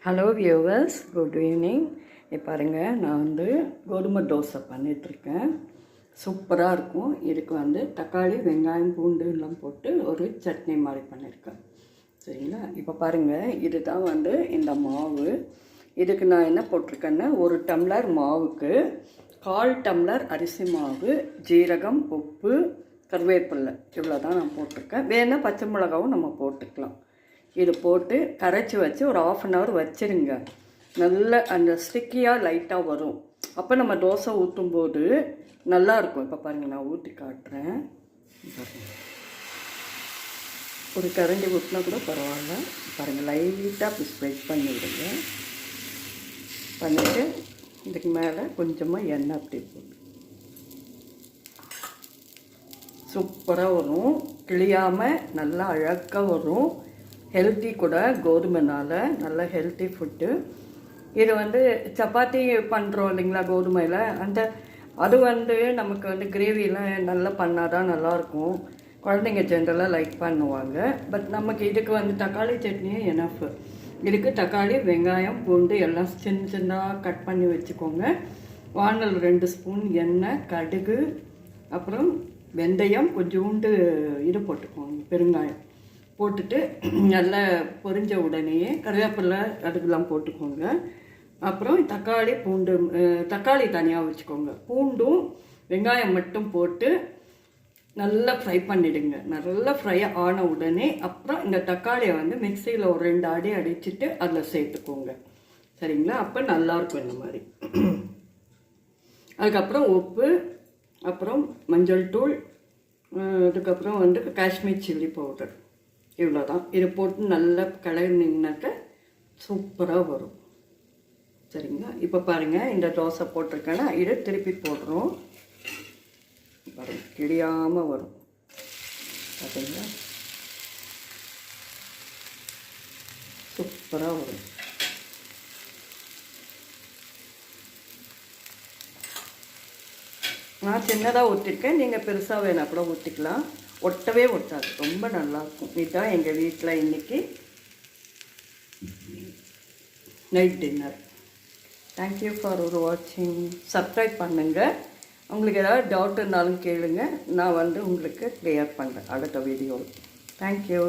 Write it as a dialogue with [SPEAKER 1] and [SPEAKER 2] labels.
[SPEAKER 1] Hello viewers, good evening. இப்போ பாருங்கள், நான் கோதுமை தோசை பண்ணிகிட்ருக்கேன். சூப்பராக இருக்கும். இதுக்கு தக்காளி, வெங்காயம், பூண்டு எல்லாம் போட்டு ஒரு சட்னி மாதிரி பண்ணியிருக்கேன். சரிங்களா? இப்போ பாருங்கள், இதுதான் இந்த மாவு. இதுக்கு நான் என்ன போட்டிருக்கேன்னா, ஒரு டம்ளர் மாவுக்கு 1/4 டம்ளர் அரிசி மாவு, ஜீரகம், உப்பு, கருவேப்பில்லை, இவ்வளோ தான் நான் போட்டிருக்கேன். வேணால் பச்சை மிளகாவும் நம்ம போட்டுக்கலாம். இது போட்டு கரைச்சி வச்சு ஒரு 1/2 hour வச்சுருங்க. நல்ல அந்த ஸ்டிக்கியாக லைட்டாக வரும். அப்போ நம்ம தோசை ஊற்றும்போது நல்லாயிருக்கும். இப்போ பாருங்கள், நான் ஊற்றி காட்டுறேன். ஒரு கரண்டி ஊற்றினா கூட பரவாயில்ல. பாருங்கள், லைட்டாக ஸ்ப்ரெட் பண்ணிவிடுங்க. பண்ணிவிட்டு இதுக்கு மேலே கொஞ்சமாக எண்ணெய் அப்படி போட்டு சூப்பராக வரும். கிளியாமல் நல்லா அழகாக வரும். ஹெல்த்தி கூட, கோதுமைனால் நல்ல ஹெல்த்தி ஃபுட்டு. இது சப்பாத்தி பண்ணுறோம் இல்லைங்களா கோதுமையில், அது நமக்கு கிரேவிலாம் நல்லா பண்ணால் தான் நல்லாயிருக்கும். குழந்தைங்க ஜென்ரலாக லைக் பண்ணுவாங்க. பட் நமக்கு இதுக்கு தக்காளி சட்னியே எனஃப். இதுக்கு தக்காளி, வெங்காயம், பூண்டு எல்லாம் சின்ன சின்னதாக கட் பண்ணி வச்சுக்கோங்க. வானல் 2 ஸ்பூன் எண்ணெய், கடுகு, அப்புறம் வெந்தயம், கொஞ்சோண்டு இது போட்டுக்கோங்க, பெருங்காயம் போட்டுட்டு நல்லா பொரிஞ்ச உடனேயே கருவேப்பிலை அதுக்கெல்லாம் போட்டுக்கோங்க. அப்புறம் தக்காளி, பூண்டு, தக்காளி தனியாக வச்சுக்கோங்க. பூண்டும் வெங்காயம் மட்டும் போட்டு நல்லா ஃப்ரை பண்ணிவிடுங்க. நல்லா ஃப்ரை ஆன உடனே அப்புறம் இந்த தக்காளியை மிக்சியில் ஒரு 2 அடி அடிச்சுட்டு அதில் சேர்த்துக்கோங்க. சரிங்களா? அப்போ நல்லாயிருக்கும் இந்த மாதிரி. அதுக்கப்புறம் உப்பு, அப்புறம் மஞ்சள் தூள், அதுக்கப்புறம் காஷ்மீர் சில்லி பவுடர், இவ்வளோ தான். இது போட்டு நல்லா கலர்னிங்கனாக்க சூப்பராக வரும். சரிங்களா? இப்போ பாருங்கள், இந்த தோசை போட்டிருக்கேன்னா இதை திருப்பி போடுறோம். பாருங்கள், கிழியாமல் வரும். பார்த்தீங்களா? சூப்பராக வரும். நான் சின்னதாக ஊற்றிருக்கேன். நீங்கள் பெருசாக வேணால் கூட ஊற்றிக்கலாம். ஒட்டவே ஒட்டாது. ரொம்ப நல்லாயிருக்கும். இதுதான் எங்கள் வீட்டில் இன்றைக்கி நைட் டின்னர். தேங்க்யூ ஃபார் வாட்சிங். சப்ஸ்கிரைப் பண்ணுங்கள். உங்களுக்கு ஏதாவது டவுட் இருந்தாலும் கேளுங்க. நான் உங்களுக்கு கிளியர் பண்ணுறேன் அடுத்த வீடியோவில். தேங்க்யூ.